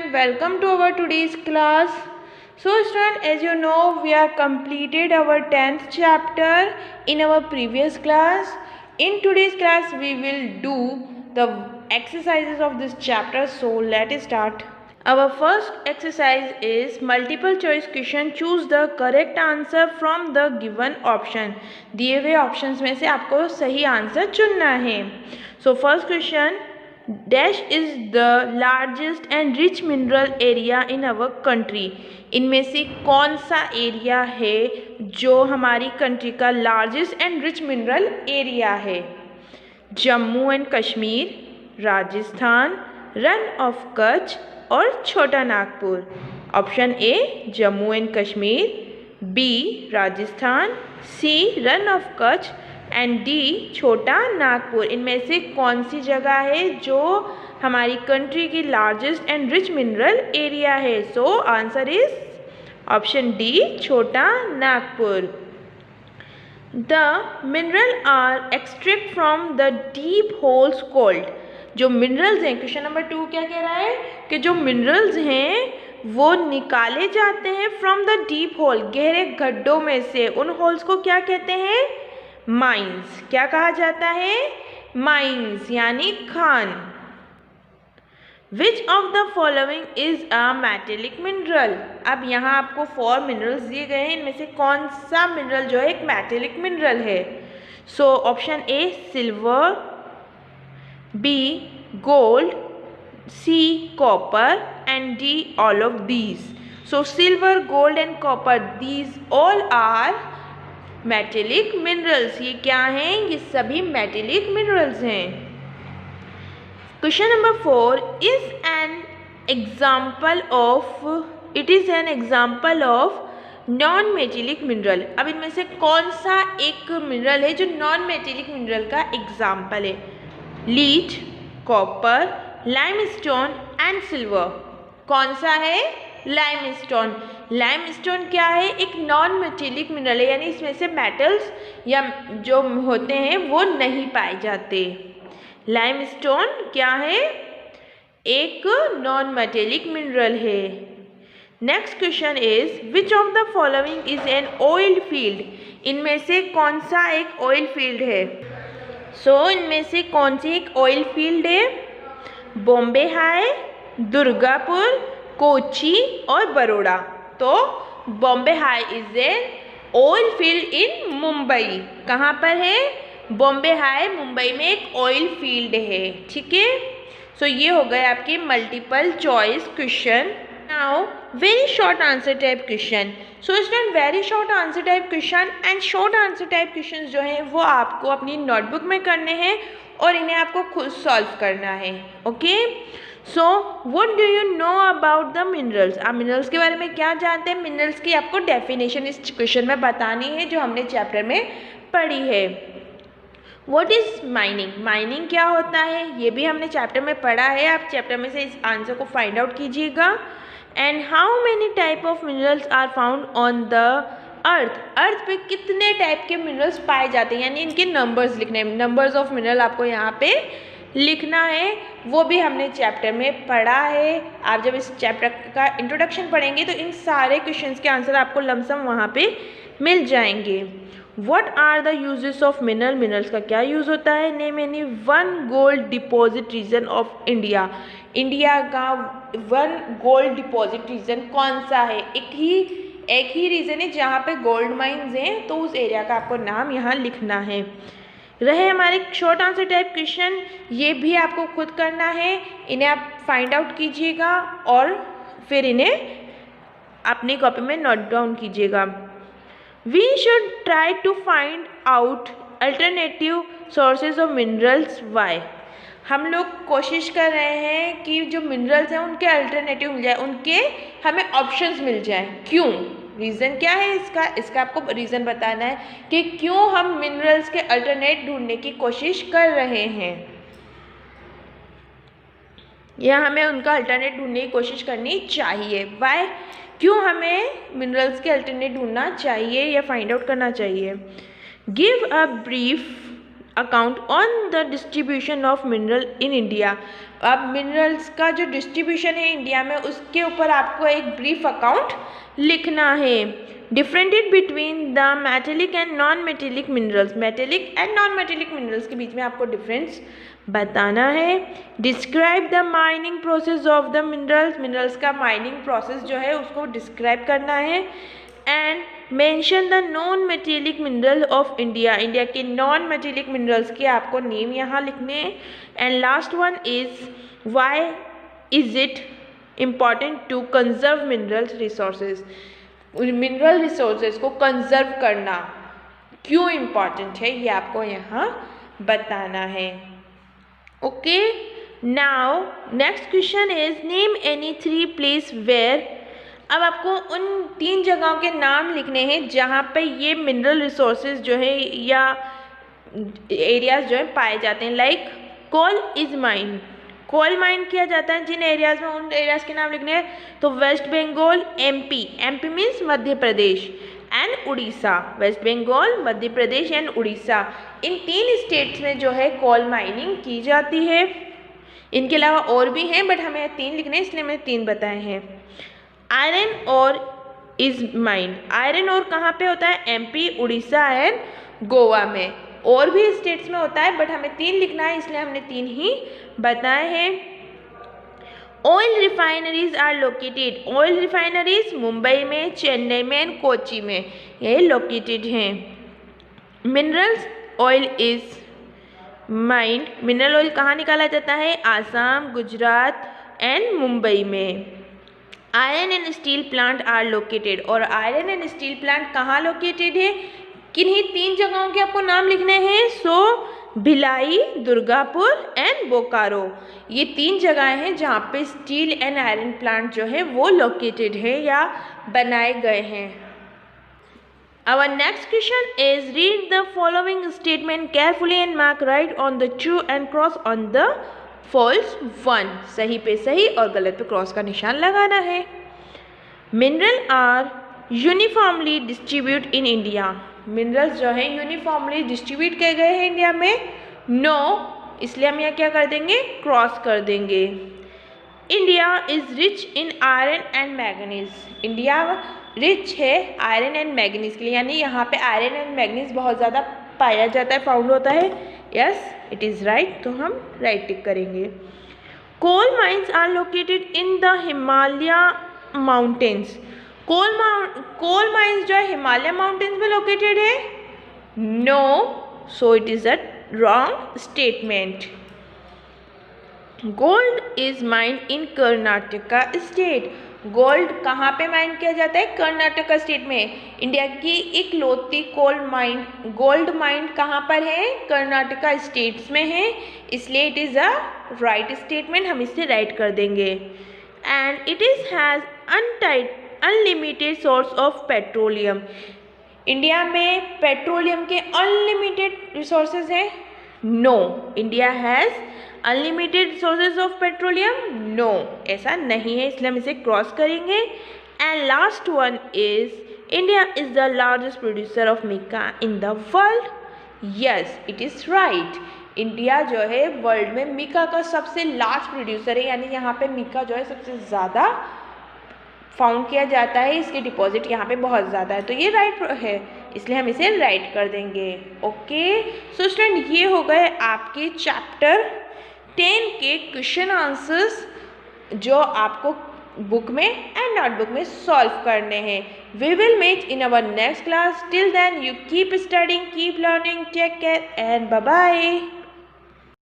student, welcome to our today's class. So student, as you know, we are completed our 10th chapter in our previous class. In today's class we will do the exercises of this chapter. So let's start. Our first exercise is multiple choice question. Choose the correct answer from the given option. दिए हुए options में से आपको सही answer चुनना है. So first question, dash is the largest and rich mineral area in our country. इनमें से कौन सा एरिया है जो हमारी कंट्री का largest and rich mineral area है? जम्मू एंड कश्मीर, राजस्थान, रन ऑफ कच्छ और Chota Nagpur. Option A Jammu and Kashmir, B Rajasthan, C Rann of Kutch and D Chota Nagpur. इनमें से कौन सी जगह है जो हमारी कंट्री की largest and rich mineral area है? So answer is option D Chota Nagpur. The mineral are extract from the deep holes called. जो मिनरल्स हैं, क्वेश्चन नंबर 2 क्या कह रहा है कि जो मिनरल्स हैं वो निकाले जाते हैं फ्रॉम द डीप होल, गहरे गड्ढों में से. उन होल्स को क्या कहते हैं? माइंस. क्या कहा जाता है? माइंस यानी Khan. Which of the following is a metallic mineral. अब यहाँ आपको 4 मिनरल्स दिए गए हैं. इनमें से कौन सा मिनरल जो है एक मेटेलिक मिनरल है? So option A silver, B gold, C copper and D all of these. So silver, gold and copper, these all are metallic minerals. ये क्या हैं? ये सभी मेटेलिक मिनरल्स हैं. Question number 4 is an example of non metallic mineral. अब इनमें से कौन सा एक मिनरल है जो नॉन मेटेलिक मिनरल का एग्जाम्पल है? Lead, copper, limestone and silver. कौन सा है? लाइमस्टोन. लाइमस्टोन क्या है? एक नॉन मेटेलिक मिनरल है, यानी इसमें से मेटल्स या जो होते हैं वो नहीं पाए जाते. लाइमस्टोन क्या है? एक नॉन मेटेलिक मिनरल है. Next question is which of the following is an oil field. इनमें से कौन सा एक ऑयल फील्ड है? सो इनमें से कौन सी एक ऑयल फील्ड है? बॉम्बे हाई, दुर्गापुर, कोची और बड़ौदा. तो Bombay high is an oil field इन मुंबई. कहाँ पर है? बॉम्बे हाई मुंबई में एक ऑयल फील्ड है. ठीक है. सो ये हो गए आपके multiple choice question. Now very short answer type question. So student, very short answer type question and short answer type question जो हैं वो आपको अपनी नोटबुक में करने हैं और इन्हें आपको खुद सॉल्व करना है. Okay. So what do you know about the minerals. आप मिनरल्स के बारे में क्या जानते हैं? मिनरल्स की आपको डेफिनेशन इस क्वेश्चन में बतानी है जो हमने चैप्टर में पढ़ी है. What is mining. माइनिंग क्या होता है ये भी हमने चैप्टर में पढ़ा है. आप चैप्टर में से इस आंसर को फाइंड आउट कीजिएगा. And how many type of minerals are found on the earth. Earth पे कितने टाइप के मिनरल्स पाए जाते हैं, यानी इनके नंबर्स लिखने हैं. नंबर्स ऑफ मिनरल आपको यहाँ पे लिखना है. वो भी हमने चैप्टर में पढ़ा है. आप जब इस चैप्टर का इंट्रोडक्शन पढ़ेंगे तो इन सारे क्वेश्चंस के आंसर आपको लमसम वहाँ पे मिल जाएंगे. What are the uses of mineral. Minerals का क्या यूज़ होता है? Name any one gold deposit region of India. India का 1 गोल्ड डिपॉजिट रीजन कौन सा है? एक ही रीजन है जहाँ पे गोल्ड माइंस हैं, तो उस एरिया का आपको नाम यहाँ लिखना है. रहे हमारे शॉर्ट आंसर टाइप क्वेश्चन, ये भी आपको खुद करना है. इन्हें आप फाइंड आउट कीजिएगा और फिर इन्हें अपनी कॉपी में नोट डाउन कीजिएगा. We should try to find out alternative sources of minerals. Why. हम लोग कोशिश कर रहे हैं कि जो मिनरल्स हैं उनके अल्टरनेटिव मिल जाए, उनके हमें ऑप्शंस मिल जाएं. क्यों? रीज़न क्या है इसका आपको रीज़न बताना है कि क्यों हम मिनरल्स के अल्टरनेट ढूंढने की कोशिश कर रहे हैं, या हमें उनका अल्टरनेट ढूंढने की कोशिश करनी चाहिए. वाई. क्यों हमें मिनरल्स के अल्टरनेट ढूंढना चाहिए या फाइंड आउट करना चाहिए? Give a brief account on the distribution of mineral in India. अब मिनरल्स का जो डिस्ट्रीब्यूशन है इंडिया में उसके ऊपर आपको एक ब्रीफ अकाउंट लिखना है। Differentiate between the metallic and non metallic minerals, metallic and non metallic minerals के बीच में आपको डिफरेंस बताना है। Describe the mining process of the minerals, minerals का माइनिंग प्रोसेस जो है उसको डिस्क्राइब करना है। And mention the non metallic mineral of India, India के नॉन मेटेलिक मिनरल्स के आपको नेम यहाँ लिखने हैं। And last one is why is it important to conserve mineral resources, mineral resources को कंजर्व करना क्यों इम्पॉर्टेंट है ये आपको यहाँ बताना है। Okay, now next question is name any 3 place where. अब आपको उन 3 जगहों के नाम लिखने हैं जहाँ पे ये मिनरल रिसोर्सेज जो है या एरियाज जो है पाए जाते हैं। Like coal is mine, coal mine किया जाता है जिन एरियाज में, उन एरियाज के नाम लिखने हैं। तो West Bengal, MP, MP means Madhya Pradesh, and Orissa, West Bengal, Madhya Pradesh and Orissa, इन 3 स्टेट्स में जो है कोल माइनिंग की जाती है। इनके अलावा और भी हैं बट हमें 3 लिखने हैं इसलिए मैंने 3 बताए हैं। आयरन और इज माइंड, आयरन और कहाँ पे होता है? एमपी, उड़ीसा एंड गोवा में। और भी स्टेट्स में होता है बट हमें 3 लिखना है इसलिए हमने 3 ही बताए हैं। Oil refineries are located, oil refineries Mumbai में, चेन्नई में एंड कोची में ये लोकेटेड हैं। Minerals oil is mined, mineral oil कहाँ निकाला जाता है? आसाम, गुजरात एंड मुंबई में। Iron and steel plant are located, और आयरन एंड स्टील प्लांट कहाँ लोकेटेड है? किन्हीं 3 जगहों के आपको नाम लिखने हैं। सो भिलाई, दुर्गापुर एंड बोकारो, ये 3 जगह हैं जहाँ पे स्टील एंड आयरन प्लांट जो है वो लोकेटेड है या बनाए गए हैं। Our next question is read the following statement carefully and mark right on the true and cross on the false one, सही पे सही और गलत पे क्रॉस का निशान लगाना है। Mineral are uniformly distribute in India, minerals जो है यूनिफॉर्मली डिस्ट्रीब्यूट किए गए हैं इंडिया में। नो, इसलिए हम यहाँ क्या कर देंगे? क्रॉस कर देंगे। India is rich in iron and manganese, India rich है आयरन एंड मैग्नीज के लिए, यानी यहाँ पे आयरन एंड मैग्नीज बहुत ज़्यादा पाया जाता है, फाउंड होता है। यस, इट इज़ राइट, तो हम राइट टिक करेंगे। Coal mines are located in the Himalaya mountains, coal mines जो है हिमालय माउंटेन्स में लोकेटेड है। No, so it is a wrong statement. Gold is mined in Karnataka state, gold कहाँ पे माइन किया जाता है? कर्नाटका स्टेट में। इंडिया की इकलौती गोल्ड माइन कहाँ पर है? कर्नाटका स्टेट्स में है, इसलिए it is a right statement, हम इसे राइट कर देंगे। And it is has unlimited source of petroleum, India में पेट्रोलियम के अनलिमिटेड रिसोर्सेज हैं। No, India has unlimited sources of petroleum, no, ऐसा नहीं है, इसलिए हम इसे क्रॉस करेंगे। And last one is India is the largest producer of mica in the world. Yes, it is right, India जो है वर्ल्ड में मिका का सबसे लार्ज प्रोड्यूसर है, यानी यहाँ पे मिका जो है सबसे ज़्यादा फाउंड किया जाता है, इसके डिपॉजिट यहाँ पे बहुत ज़्यादा है, तो ये राइट है, इसलिए हम इसे राइट कर देंगे। ओके, सो स्टूडेंट, ये हो गए आपके चैप्टर 10 के क्वेश्चन आंसर्स जो आपको बुक में एंड नोटबुक में सॉल्व करने हैं। We will meet in our next class, till then you keep studying, keep learning, take care and bye bye.